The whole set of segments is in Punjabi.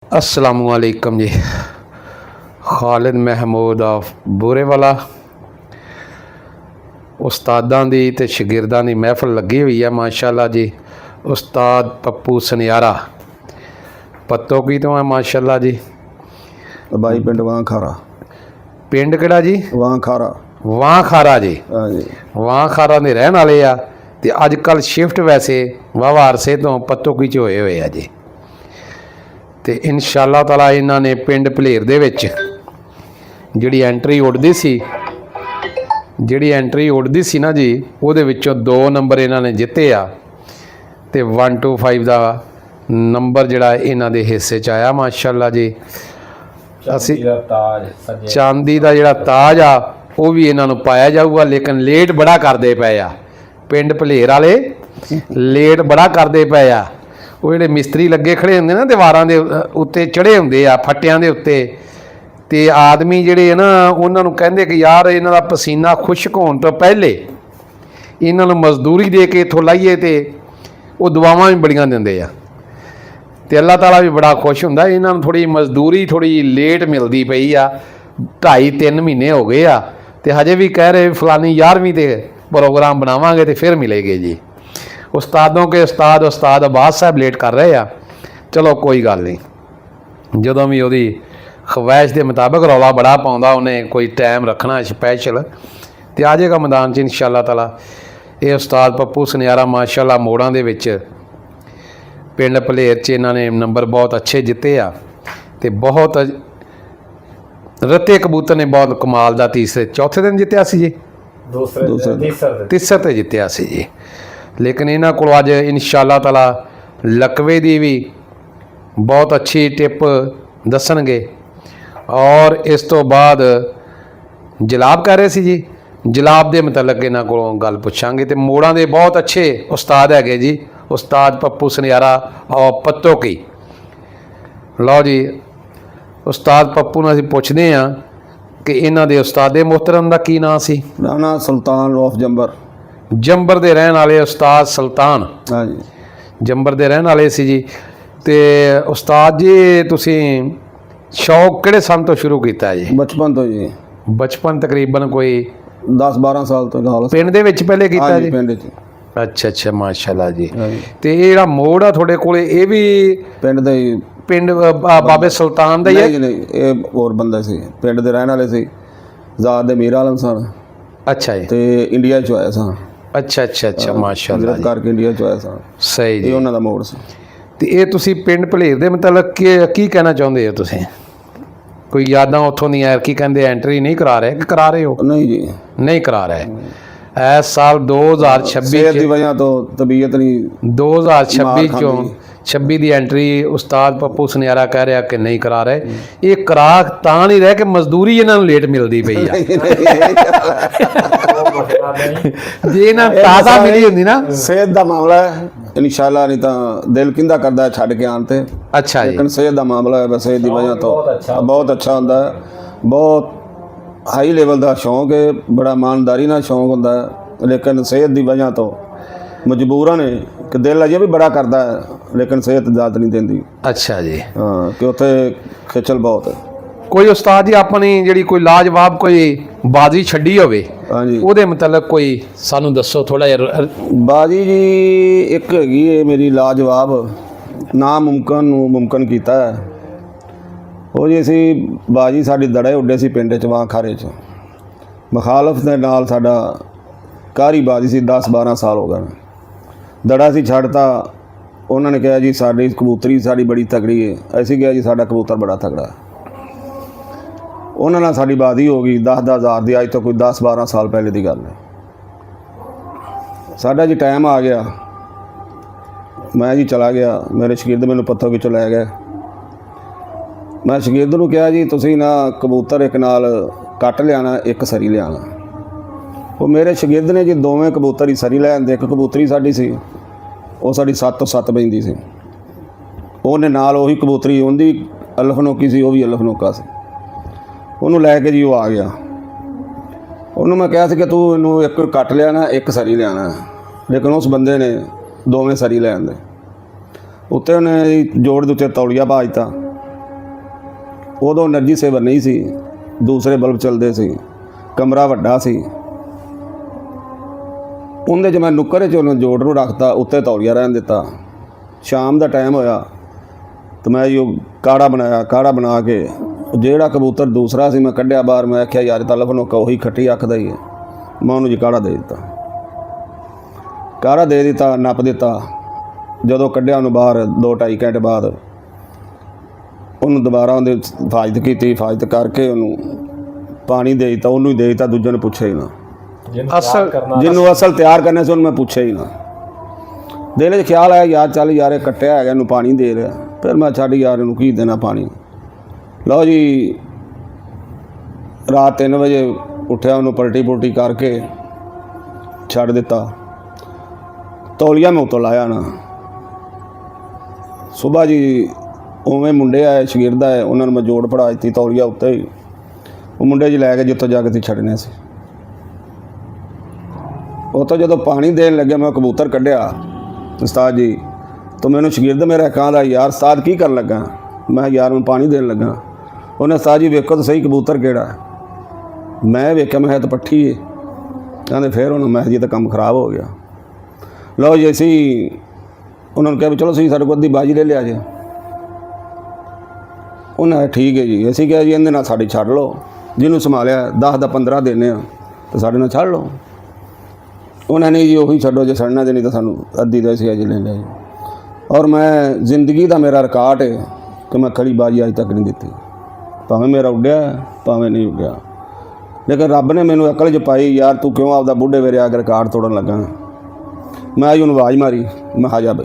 अस्सलामुअलैकुम जी। खालिद महमूद ऑफ बूरेवाला उस्तादां दी ते शागिर्दां दी महफिल लगी हुई है माशाअल्लाह जी। उस्ताद पप्पू सनियारा पत्तोकी तो है माशाअल्लाह जी। बाई पिंड वां खारा। पिंड किहड़ा जी? वां खारा। वां खारा जी। हाँ जी। वां खारा दे रहन वाले आ ते अजकल शिफ्ट वैसे वावा अरसे तो पत्तोकी च होए हुए आ जी। तो इंशाअल्लाह ताला इन्हों ने पिंड भलेर दे विच जिहड़ी एंट्री उड़दी सी ना जी, उहदे विचों 2 नंबर इन्हों ने जिते आ ते 1 to 5 का नंबर जिहड़ा इन्हों दे हिस्से च आया माशाअल्लाह जी। असी चांदी का जिहड़ा ताज आ वो भी इन्हों पाया जाऊगा, लेकिन लेट बड़ा करते पे आ। पिंड भलेर वाले लेट बड़ा करते पे आ। वो ਜਿਹੜੇ मिस्त्री लगे खड़े होंगे ना दीवारां दे उत्ते चढ़े होंगे आ फट्टियां दे उत्ते, ते आदमी जिहड़े है ना उन्होंने कहते कि यार इन्हां दा पसीना खुश्क होण तो पहले इन्हां नूं मजदूरी दे के इत्थों लाइए तो वो दुआवां भी बड़ियां दिंदे आ ते अल्लाह ताला भी बड़ा खुश हुंदा। इन्हां नूं थोड़ी मजदूरी थोड़ी लेट मिलदी पई आ, 2.5-3 महीने हो गए आ ते हजे भी कह रहे फलानी 11वीं ते प्रोग्राम बनावांगे तो फिर मिलेगी जी। उस्तादों के उस्ताद अब्बास साहब लेट कर रहे आ। चलो कोई गल नहीं, जदों भी उहदी ख्वाहिश के मुताबिक रौला बड़ा पाउंदा उन्हें कोई टाइम रखना स्पैशल तो आ जाएगा मैदान च इंशाअल्लाह ताला। ये उस्ताद पप्पू सनियारा माशाअल्लाह मोड़ां दे विच पिंड भलेर च इन्हां ने नंबर बहुत अच्छे जिते आ ते बहुत रत्ते कबूतर ने बहुत कमाल का तीसरे चौथे दिन जितया सी जी, तीसरे ते जितया सी जी। लेकिन इन्हां कोल अज इंशाअल्लाह ताला लकवे दी भी बहुत अच्छी टिप दसणगे और इस तो बाद जलाब कह रहे सी जी, जलाब के मतलब इन्हां कोलों गल पुछांगे। तो मोड़ां दे बहुत अच्छे उस्ताद है जी, उस्ताद पप्पू सनियारा और पत्तोकी। लो जी उस्ताद पप्पू नूं असीं पुछदे आ कि इन्हां दे उस्तादे मोहतरम दा की नाम सी? राणा सुल्तान ऑफ जंबर। जंबर दे रहन वाले उस्ताद सुल्तान। हाँ जी। जंबर दे रहन वाले सी जी। ते उस्ताद जी तुसीं शौक किहड़े सन तो शुरू कीता जी? बचपन तो जी। बचपन तकरीबन कोई 10-12 साल तो लाल पिंड दे विच पहले कीता जी? पिंड च। अच्छा माशाअल्लाह जी। ते ये जिहड़ा मोड़ आ थोड़े कोले ये भी पिंड दे पिंड बाबे सुल्तान दा ही है? नहीं ये होर बंदा सी, पिंड दे रहन वाले सी, ज़ाद दे मीर आलम सन। अच्छा जी। ते इंडिया च आया सन। अच्छा माशाअल्लाह जी। करके इंडिया च आया सन। सही जी। ये उन्हां दा मोड़ सी। ते ये तुसीं पिंड भलेर दे मतलब की कहना चाहुंदे हो तुसीं? कोई यादां उत्थों दियां की कहंदे एंट्री नहीं करा रहे कि करा रहे हो? नहीं जी, नहीं करा रहे। इस साल 2026 की वजह तो तबीयत नहीं 2026 की एंट्री उस्ताद पप्पू सनियारा कह रहा कि नहीं करा रहे। ये करा तां नहीं रहे कि मजदूरी इन्हां नूं लेट मिलदी पई आ। जे इन्हां ताज़ा मिली हुंदी ना। सेहत का मामला है इंशाअल्लाह, नहीं तो दिल किंदा करदा है छड्ड के आन ते। अच्छा जी। लेकिन सेहत का मामला है, बस सेहत की वजह तो बहुत अच्छा हुंदा है। बहुत हाई लेवल का शौक है, बड़ा ईमानदारी नाल शौक हुंदा है, लेकिन सेहत की वजह तो मजबूरन है कि दिल अजे भी बड़ा करता है लेकिन सेहत इजाजत नहीं देंदी। अच्छा जी। हाँ कि उत्थे खिचल बहुत है। कोई उस्ताद जी अपनी जिहड़ी कोई लाजवाब कोई बाजी छड्डी होवे? हाँ जी। ਉਹਦੇ मतलब कोई सानू दसो थोड़ा जिहा। बाजी जी एक हैगी है मेरी लाजवाब, नामुमकिन नूं मुमकिन कीता है। ਉਹ ਜੀ ਅਸੀਂ ਬਾਜੀ ਸਾਡੀ ਦੜੇ ਉੱਡੇ ਸੀ ਪਿੰਡ 'ਚ ਵਾਂ ਖਾਰੇ 'ਚ, ਮੁਖਾਲਫ ਦੇ ਨਾਲ ਸਾਡਾ ਕਾਰੀ ਬਾਜੀ ਸੀ। 10-12 ਸਾਲ ਹੋ ਗਏ ਦੜਾ ਸੀ ਛੱਡਤਾ। ਉਹਨਾਂ ਨੇ ਕਿਹਾ ਜੀ ਸਾਡੀ ਕਬੂਤਰੀ ਸਾਡੀ ਬੜੀ ਤਕੜੀ ਹੈ। ਅਸੀਂ ਕਿਹਾ ਜੀ ਸਾਡਾ ਕਬੂਤਰ ਬੜਾ ਤਕੜਾ। ਉਹਨਾਂ ਨਾਲ ਸਾਡੀ ਬਾਜੀ ਹੋ ਗਈ 10-10 ਹਜ਼ਾਰ ਦੀ। ਅੱਜ ਤੋਂ ਕੋਈ 10-12 ਸਾਲ ਪਹਿਲੇ ਦੀ ਗੱਲ ਹੈ। ਸਾਡਾ ਜੀ ਟਾਈਮ ਆ ਗਿਆ, ਮੈਂ ਜੀ ਚਲਾ ਗਿਆ, ਮੇਰੇ ਸ਼ਾਗਿਰਦ ਮੈਨੂੰ ਪੱਥੋਂ ਵਿੱਚੋਂ ਲੈ ਗਏ। मैं शगिर्द नूं कहा जी तुसीं ना कबूतर एक नाल कट लियाना, एक सरी लियाना। वो मेरे शगिर्द ने जी दोवें कबूतर ही सरी लै आंदे। एक कबूतरी साडी सी वो साडी 7 तो 7 बजदी सी। ਉਹਨੇ ਨਾਲ ਉਹੀ कबूतरी ਉਹਦੀ ਅਲਫਨੋਕੀ ਸੀ, ਉਹ ਵੀ ਅਲਫਨੋਕਾ ਸੀ। ਉਹਨੂੰ ਲੈ ਕੇ ਜੀ ਉਹ ਆ ਗਿਆ। ਉਹਨੂੰ ਮੈਂ ਕਿਹਾ ਸੀ ਕਿ ਤੂੰ ਇਹਨੂੰ ਇੱਕ ਕੱਟ ਲਿਆਣਾ, ਇੱਕ ਸਰੀ ਲਿਆਣਾ, ਲੇਕਿਨ ਉਸ ਬੰਦੇ ਨੇ ਦੋਵੇਂ ਸਰੀ ਲੈ ਆਂਦੇ। ਉੱਤੇ ਉਹਨੇ ਜੋੜ ਦੇ ਉੱਤੇ ਤੌਲੀਆ ਭਾ ਦਿੱਤਾ ਉਦੋਂ એનર્ਜੀ ਸੇਵਰ ਨਹੀਂ ਸੀ, ਦੂਸਰੇ ਬਲਬ ਚੱਲਦੇ ਸੀ, ਕਮਰਾ ਵੱਡਾ ਸੀ। ਉਹਦੇ 'ਚ ਮੈਂ ਨੁੱਕਰ 'ਚ ਉਹਨੂੰ ਜੋੜ ਨੂੰ ਰੱਖਤਾ, ਉੱਤੇ ਤੌਲੀਆ ਰਹਿਣ ਦਿੱਤਾ। ਸ਼ਾਮ ਦਾ ਟਾਈਮ ਹੋਇਆ ਤੇ ਮੈਂ ਉਹ ਕਾੜਾ ਬਣਾਇਆ। ਕਾੜਾ ਬਣਾ ਕੇ ਜਿਹੜਾ ਕਬੂਤਰ ਦੂਸਰਾ ਸੀ ਮੈਂ ਕੱਢਿਆ ਬਾਹਰ। ਮੈਂ ਆਖਿਆ ਯਾਰ ਤਾਂ ਲਫਨੋਕਾ ਉਹੀ ਖੱਟੀ ਅੱਖ ਦਾ ਹੀ ਹੈ। ਮੈਂ ਉਹਨੂੰ ਜੀ ਕਾੜਾ ਦੇ ਦਿੱਤਾ। ਕਾੜਾ ਦੇ ਦਿੱਤਾ, ਨੱਪ ਦਿੱਤਾ। ਜਦੋਂ ਕੱਢਿਆ ਉਹਨੂੰ ਬਾਹਰ 2-2.5 ਘੰਟੇ ਬਾਅਦ ਉਹਨੂੰ ਦੁਬਾਰਾ ਉਹਦੇ ਹਿਫਾਜ਼ਤ ਕੀਤੀ। ਹਿਫਾਜ਼ਤ ਕਰਕੇ ਉਹਨੂੰ ਪਾਣੀ ਦੇ ਦਿੱਤਾ। ਉਹਨੂੰ ਹੀ ਦੇ ਦਿੱਤਾ, ਦੂਜੇ ਨੂੰ ਪੁੱਛਿਆ ਹੀ ਨਾ। ਜਿਹਨੂੰ ਅਸਲ ਤਿਆਰ ਕਰਨਾ ਸੀ ਉਹਨੂੰ ਮੈਂ ਪੁੱਛਿਆ ਹੀ ਨਾ। ਦਿਲ 'ਚ ਖਿਆਲ ਆਇਆ ਯਾਰ ਚੱਲ ਯਾਰ ਇਹ ਕੱਟਿਆ ਹੈਗਾ, ਇਹਨੂੰ ਪਾਣੀ ਦੇ ਰਿਹਾ। ਫਿਰ ਮੈਂ ਛੱਡ ਯਾਰ ਇਹਨੂੰ ਕੀ ਦੇਣਾ ਪਾਣੀ। ਲਓ ਜੀ ਰਾਤ 3 ਵਜੇ ਉੱਠਿਆ, ਉਹਨੂੰ ਪਲਟੀ ਕਰਕੇ ਛੱਡ ਦਿੱਤਾ। ਤੌਲੀਆ ਮੈਂ ਉੱਤੋਂ ਲਾਇਆ ਨਾ। ਸੁਬਾਹ ਜੀ ਉਵੇਂ ਮੁੰਡੇ ਆਏ, ਸ਼ਾਗਿਰਦ ਆਏ, ਉਹਨਾਂ ਨੂੰ ਮੈਂ ਜੋੜ ਪੜਾ ਦਿੱਤੀ ਤੌਲੀਆ ਉੱਤੇ ਹੀ। ਉਹ ਮੁੰਡੇ ਜੀ ਲੈ ਕੇ ਜਿੱਥੋਂ ਜਾ ਕੇ ਤੇ ਛੱਡਣੇ ਸੀ। ਉੱਥੋਂ ਜਦੋਂ ਪਾਣੀ ਦੇਣ ਲੱਗਿਆ ਮੈਂ ਕਬੂਤਰ ਕੱਢਿਆ। ਉਸਤਾਦ ਜੀ ਤਾਂ ਮੈਨੂੰ ਸ਼ਾਗਿਰਦ ਮੇਰਾ ਕਹਿੰਦਾ ਯਾਰ ਉਸਤਾਦ ਕੀ ਕਰਨ ਲੱਗਾ? ਮੈਂ ਯਾਰ ਮੈਂ ਪਾਣੀ ਦੇਣ ਲੱਗਾ। ਉਹਨੇ ਉਸਤਾਦ ਜੀ ਵੇਖੋ ਤਾਂ ਸਹੀ ਕਬੂਤਰ ਕਿਹੜਾ। ਮੈਂ ਵੇਖਿਆ, ਮੈਂ ਤਾਂ ਪੱਠੀ ਹੈ। ਕਹਿੰਦੇ ਫਿਰ ਉਹਨੂੰ ਮੈਂ ਜੀ ਤਾਂ ਕੰਮ ਖਰਾਬ ਹੋ ਗਿਆ। ਲਓ ਜੀ ਅਸੀਂ ਉਹਨਾਂ ਨੂੰ ਕਿਹਾ ਵੀ ਚਲੋ ਤੁਸੀਂ ਸਾਡੇ ਕੋਲ ਅੱਧੀ ਬਾਜੀ ਲੈ ਲਿਆ ਜੇ। ਉਹਨਾਂ ਠੀਕ ਹੈ ਜੀ। ਅਸੀਂ ਕਿਹਾ ਜੀ ਇਹਦੇ ਨਾਲ ਸਾਡੀ ਛੱਡ ਲਓ, ਜਿਹਨੂੰ ਸੰਭਾਲਿਆ 10 ਦਾ 15 ਦੇਣੇ ਆ ਤਾਂ ਸਾਡੇ ਨਾਲ ਛੱਡ ਲਓ। ਉਹਨਾਂ ਨੇ ਜੀ ਉਹੀ ਛੱਡੋ ਜੇ ਛੱਡਣਾ ਦੇ, ਨਹੀਂ ਤਾਂ ਸਾਨੂੰ ਅੱਧੀ ਦਾ ਅਸੀਂ ਅੱਜ ਲੈ ਲਿਆ ਜੀ। ਔਰ ਮੈਂ ਜ਼ਿੰਦਗੀ ਦਾ ਮੇਰਾ ਰਿਕਾਰਡ ਹੈ ਕਿ ਮੈਂ ਖੜੀ ਬਾਜੀ ਅੱਜ ਤੱਕ ਨਹੀਂ ਦਿੱਤੀ, ਭਾਵੇਂ ਮੇਰਾ ਉੱਡਿਆ ਭਾਵੇਂ ਨਹੀਂ ਉੱਡਿਆ। ਲੇਕਿਨ ਰੱਬ ਨੇ ਮੈਨੂੰ ਅਕਲ 'ਚ ਪਾਈ ਯਾਰ ਤੂੰ ਕਿਉਂ ਆਪਦਾ ਬੁੱਢੇ ਵੇਰੇ ਆ ਕੇ ਰਿਕਾਰਡ ਤੋੜਨ ਲੱਗਾ। ਮੈਂ ਅੱਜ ਉਹਨੂੰ ਆਵਾਜ਼ ਮਾਰੀ, ਮੈਂ ਆ ਜਾ ਬਈ।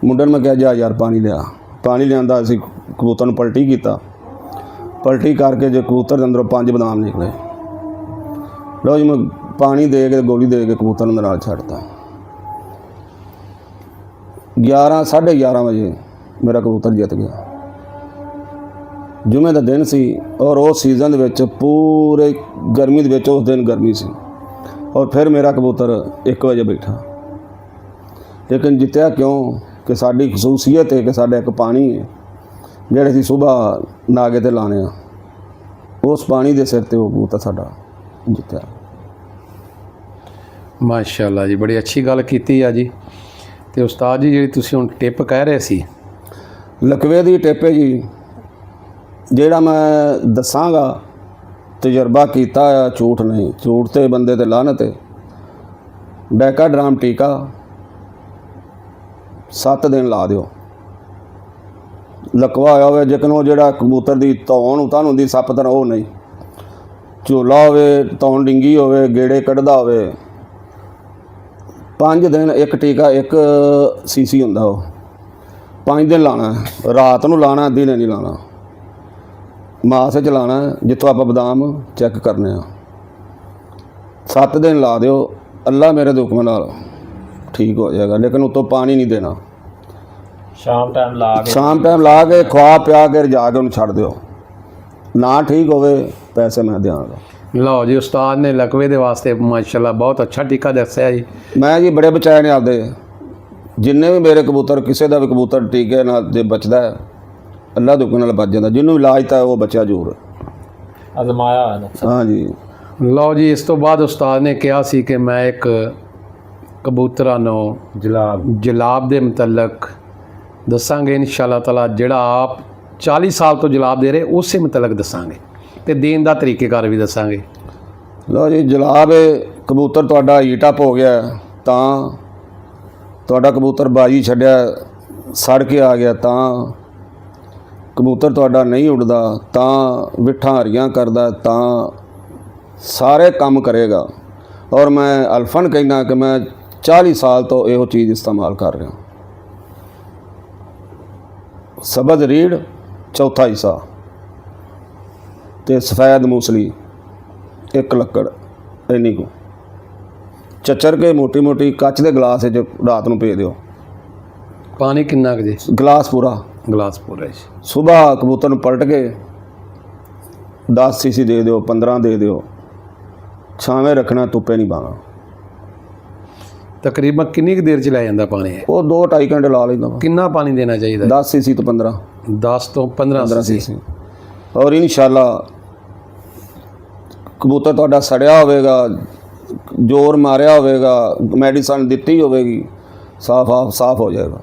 ਮੁੰਡੇ ਨੂੰ ਮੈਂ ਕਿਹਾ ਜਾ ਯਾਰ ਪਾਣੀ ਲਿਆ। ਪਾਣੀ ਲਿਆਂਦਾ, ਅਸੀਂ ਕਬੂਤਰ ਨੂੰ ਪਲਟੀ ਕੀਤਾ। ਪਲਟੀ ਕਰਕੇ ਜੇ ਕਬੂਤਰ ਦੇ ਅੰਦਰੋਂ 5 ਬਦਾਮ ਨਿਕਲੇ। ਲਓ ਜੀ ਮੈਂ ਪਾਣੀ ਦੇ ਕੇ ਗੋਲੀ ਦੇ ਕੇ ਕਬੂਤਰ ਨੂੰ ਨਾਲ ਛੱਡਤਾ। 11:30 ਵਜੇ ਮੇਰਾ ਕਬੂਤਰ ਜਿੱਤ ਗਿਆ। ਜੁਮੇ ਦਾ ਦਿਨ ਸੀ ਔਰ ਉਸ ਸੀਜ਼ਨ ਦੇ ਵਿੱਚ ਪੂਰੇ ਗਰਮੀ ਦੇ ਵਿੱਚ ਉਸ ਦਿਨ ਗਰਮੀ ਸੀ। ਔਰ ਫਿਰ ਮੇਰਾ ਕਬੂਤਰ 1 ਵਜੇ ਬੈਠਾ। ਲੇਕਿਨ ਜਿੱਤਿਆ ਕਿਉਂ ਕਿ ਸਾਡੀ ਖਸੂਸੀਅਤ ਹੈ ਕਿ ਸਾਡਾ ਇੱਕ ਪਾਣੀ ਹੈ ਜਿਹੜੇ ਅਸੀਂ ਸੁਬਾਹ ਨਾਗੇ 'ਤੇ ਲਾਣੇ ਆ। ਉਸ ਪਾਣੀ ਦੇ ਸਿਰ 'ਤੇ ਉਹ ਕਬੂਤਰ ਸਾਡਾ ਜਿੱਤਿਆ। ਮਾਸ਼ਾਅੱਲਾ ਜੀ, ਬੜੀ ਅੱਛੀ ਗੱਲ ਕੀਤੀ ਆ ਜੀ। ਤੇ ਉਸਤਾਦ ਜੀ ਜਿਹੜੀ ਤੁਸੀਂ ਹੁਣ ਟਿਪ ਕਹਿ ਰਹੇ ਸੀ ਲਕਵੇ ਦੀ ਟਿਪ ਹੈ ਜੀ, ਜਿਹੜਾ ਮੈਂ ਦੱਸਾਂਗਾ ਤਜਰਬਾ ਕੀਤਾ ਆ, ਝੂਠ ਨਹੀਂ। ਝੂਠ ਤੇ ਬੰਦੇ ਤੇ ਲਾਹਨਤ ਹੈ। ਡੈਕਾਡਰਾਮ ਟੀਕਾ 7 ਦਿਨ ਲਾ ਦਿਓ। ਲਕਵਾ ਹੋਇਆ ਹੋਵੇ ਜੇਕਰ ਉਹ ਜਿਹੜਾ ਕਬੂਤਰ ਦੀ ਧੌਣ ਉਤਾਨ ਹੁੰਦੀ ਸੱਪ ਤਰ੍ਹਾਂ, ਉਹ ਨਹੀਂ। ਝੋਲਾ ਹੋਵੇ, ਧੌਣ ਡਿੰਗੀ ਹੋਵੇ, ਗੇੜੇ ਕੱਢਦਾ ਹੋਵੇ, 5 ਦਿਨ ਇੱਕ ਟੀਕਾ 1 ਸੀਸੀ ਹੁੰਦਾ। ਉਹ 5 ਦਿਨ ਲਾਣਾ। ਰਾਤ ਨੂੰ ਲਾਣਾ, ਦਿਨੇ ਨਹੀਂ ਲਾਣਾ। ਮਾਸ 'ਚ ਲਾਣਾ ਜਿੱਥੋਂ ਆਪਾਂ ਬਦਾਮ ਚੈੱਕ ਕਰਨੇ ਆ। 7 ਦਿਨ ਲਾ ਦਿਓ, ਅੱਲਾ ਮੇਰੇ ਦੇ ਹੁਕਮ ਨਾਲ ਠੀਕ ਹੋ ਜਾਏਗਾ। ਲੇਕਿਨ ਉਤੋਂ ਪਾਣੀ ਨਹੀਂ ਦੇਣਾ। ਸ਼ਾਮ ਟਾਈਮ ਲਾ ਕੇ ਖਵਾ ਪਿਆ ਕੇ ਰਜਾ ਕੇ ਉਹਨੂੰ ਛੱਡ ਦਿਓ। ਨਾ ਠੀਕ ਹੋਵੇ ਪੈਸੇ ਮੈਂ ਦਿਆਂਗਾ। ਲਓ ਜੀ, ਉਸਤਾਦ ਨੇ ਲਕਵੇ ਦੇ ਵਾਸਤੇ ਮਾਸ਼ਾਅੱਲਾ ਬਹੁਤ ਅੱਛਾ ਟੀਕਾ ਦੱਸਿਆ ਜੀ। ਮੈਂ ਜੀ ਬੜੇ ਬਚਾਏ ਨੇ ਆਪਦੇ। ਜਿੰਨੇ ਵੀ ਮੇਰੇ ਕਬੂਤਰ, ਕਿਸੇ ਦਾ ਵੀ ਕਬੂਤਰ ਟੀਕੇ ਨਾਲ ਜੇ ਬਚਦਾ ਹੈ ਅੱਲਾ ਦੇ ਹੁਕਮ ਨਾਲ ਬਚ ਜਾਂਦਾ। ਜਿਹਨੂੰ ਇਲਾਜ ਤਾਂ ਉਹ ਬਚਿਆ ਜ਼ਰੂਰ ਅਜ਼ਮਾਇਆ ਹੋਇਆ ਨਾ। ਹਾਂ ਜੀ। ਲਓ ਜੀ, ਇਸ ਤੋਂ ਬਾਅਦ ਉਸਤਾਦ ਨੇ ਕਿਹਾ ਸੀ ਕਿ ਮੈਂ ਇੱਕ ਕਬੂਤਰਾਂ ਨੂੰ ਜਲਾਬ ਦੇ ਮੁਤਲਕ ਦੱਸਾਂਗੇ ਇਨਸ਼ਾਅੱਲਾ ਤਾਲਾ। ਜਿਹੜਾ ਆਪ 40 ਸਾਲ ਤੋਂ ਜਲਾਬ ਦੇ ਰਹੇ ਉਸੇ ਮੁਤਲਕ ਦੱਸਾਂਗੇ ਤੇ ਦੇਣ ਦਾ ਤਰੀਕੇਕਾਰ ਵੀ ਦੱਸਾਂਗੇ। ਲਓ ਜੀ, ਜਲਾਬ ਕਬੂਤਰ ਤੁਹਾਡਾ ਹੀਟ ਅਪ ਹੋ ਗਿਆ ਤਾਂ ਤੁਹਾਡਾ ਕਬੂਤਰ ਬਾਜੀ ਛੱਡਿਆ, ਸੜ ਕੇ ਆ ਗਿਆ ਤਾਂ ਕਬੂਤਰ ਤੁਹਾਡਾ ਨਹੀਂ ਉੱਡਦਾ ਤਾਂ ਵਿਠਾਂ ਹਰੀਆਂ ਕਰਦਾ ਤਾਂ ਸਾਰੇ ਕੰਮ ਕਰੇਗਾ। ਔਰ ਮੈਂ ਅਲਫਨ ਕਹਿੰਦਾ ਕਿ ਮੈਂ 40 ਸਾਲ ਤੋਂ ਇਹੋ ਚੀਜ਼ ਇਸਤੇਮਾਲ ਕਰ ਰਿਹਾ। ਸਬਜ਼ ਰੀੜ ਚੌਥਾ ਹਿੱਸਾ ਤੇ ਸਫੈਦ ਮੂਸਲੀ 1 ਲੱਕੜ ਇੰਨੀ ਕੁ ਚੱਚਰ ਕੇ ਮੋਟੀ ਕੱਚ ਦੇ ਗਲਾਸ 'ਚ ਰਾਤ ਨੂੰ ਭੇ ਦਿਓ। ਪਾਣੀ ਕਿੰਨਾ ਕੁ ਜੀ? ਗਲਾਸ ਪੂਰਾ ਜੀ। ਸੁਬਾਹ ਕਬੂਤਰ ਨੂੰ ਪਲਟ ਕੇ 10 ਸੀਸੀ ਦੇ ਦਿਓ, 15 ਦੇ ਦਿਓ। ਛਾਵੇਂ ਰੱਖਣਾ, ਧੁੱਪੇ ਨਹੀਂ ਪਾਉਣਾ। ਤਕਰੀਬਨ ਕਿੰਨੀ ਕੁ ਦੇਰ 'ਚ ਲੈ ਜਾਂਦਾ ਪਾਣੀ? ਉਹ 2-2.5 ਘੰਟੇ ਲਾ ਲੈਂਦਾ। ਕਿੰਨਾ ਪਾਣੀ ਦੇਣਾ ਚਾਹੀਦਾ? 10 ਸੀਸੀ ਤੋਂ 15 10 ਤੋਂ 15 ਸੀਸੀ। ਔਰ ਇਨਸ਼ਾਅੱਲਾ ਕਬੂਤਰ ਤੁਹਾਡਾ ਸੜਿਆ ਹੋਵੇਗਾ, ਜ਼ੋਰ ਮਾਰਿਆ ਹੋਵੇਗਾ, ਮੈਡੀਸਨ ਦਿੱਤੀ ਹੋਵੇਗੀ, ਸਾਫ਼ ਹੋ ਜਾਏਗਾ।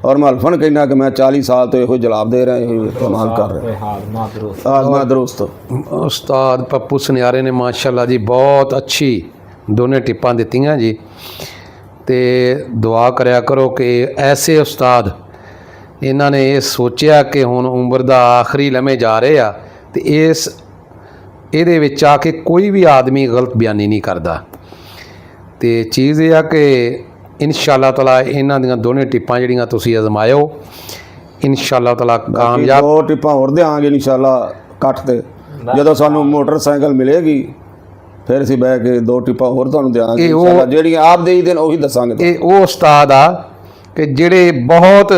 ਔਰ ਮੈਂ ਹਲਫਨ ਕਹਿਣਾ ਕਿ ਮੈਂ 40 ਸਾਲ ਤੋਂ ਇਹੋ ਜਵਾਬ ਦੇ ਰਿਹਾ, ਇਹੋ ਇਸਤੇਮਾਲ ਕਰ ਰਿਹਾ। ਆਜ਼ਮਾ ਦਰੁਸਤ। ਉਸਤਾਦ ਪੱਪੂ ਸੁਨਿਆਰੇ ਨੇ ਮਾਸ਼ਾਅੱਲਾ ਜੀ ਬਹੁਤ ਅੱਛੀ ਦੋਨੇ ਟਿੱਪਾਂ ਦਿੱਤੀਆਂ ਜੀ। ਤੇ ਦੁਆ ਕਰਿਆ ਕਰੋ ਕਿ ਐਸੇ ਉਸਤਾਦ ਇਹਨਾਂ ਨੇ ਇਹ ਸੋਚਿਆ ਕਿ ਹੁਣ ਉਮਰ ਦਾ ਆਖਰੀ ਲਮੇ ਜਾ ਰਹੇ ਆ ਤੇ ਇਹਦੇ ਵਿੱਚ ਆ ਕੇ ਕੋਈ ਵੀ ਆਦਮੀ ਗਲਤ ਬਿਆਨੀ ਨਹੀਂ ਕਰਦਾ। ਤੇ ਚੀਜ਼ ਇਹ ਆ ਕਿ ਇਨਸ਼ਾਅੱਲਾ ਤਾਲਾ ਇਹਨਾਂ ਦੀਆਂ ਦੋਨੇ ਟਿੱਪਾਂ ਜਿਹੜੀਆਂ ਤੁਸੀਂ ਅਜ਼ਮਾਇਓ, ਇਨਸ਼ਾਅੱਲਾ ਤਾਲਾ ਕਾਮਯਾਬ। 2 ਟਿੱਪਾਂ ਹੋਰ ਦੇਵਾਂਗੇ ਇਨਸ਼ਾਅੱਲਾ ਕੱਟ ਤੇ, ਜਦੋਂ ਸਾਨੂੰ ਮੋਟਰਸਾਈਕਲ ਮਿਲੇਗੀ ਫਿਰ ਅਸੀਂ ਬਹਿ ਕੇ 2 ਟਿੱਪਾਂ ਹੋਰ ਤੁਹਾਨੂੰ ਦੇਵਾਂਗੇ ਇਨਸ਼ਾਅੱਲਾ, ਜਿਹੜੀਆਂ ਆਪ ਦੇ ਹੀ ਦੇਣ ਉਹੀ ਦੱਸਾਂਗੇ। ਇਹ ਉਹ ਉਸਤਾਦ ਆ ਕਿ ਜਿਹੜੇ ਬਹੁਤ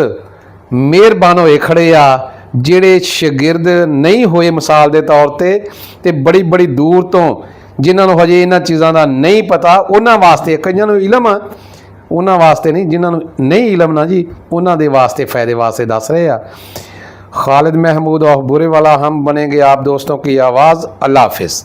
ਮਿਹਰਬਾਨ ਹੋਏ ਖੜੇ ਆ, ਜਿਹੜੇ ਸ਼ਾਗਿਰਦ ਨਹੀਂ ਹੋਏ ਮਿਸਾਲ ਦੇ ਤੌਰ ਤੇ ਬੜੀ ਦੂਰ ਤੋਂ ਜਿਨ੍ਹਾਂ ਨੂੰ ਹਜੇ ਇਹਨਾਂ ਚੀਜ਼ਾਂ ਦਾ ਨਹੀਂ ਪਤਾ, ਉਹਨਾਂ ਵਾਸਤੇ, ਕਈਆਂ ਨੂੰ ਇਲਮ ਆ, ਉਹਨਾਂ ਵਾਸਤੇ ਨਹੀਂ, ਜਿਨ੍ਹਾਂ ਨੂੰ ਨਹੀਂ ਇਲਮ ਨਾ ਜੀ, ਉਹਨਾਂ ਦੇ ਵਾਸਤੇ फ़ायदे वास्ते दस रहे हैं। खालिद महमूद और बुरे वाला हम बनेंगे आप दोस्तों की आवाज़। अल्लाह हाफिज़।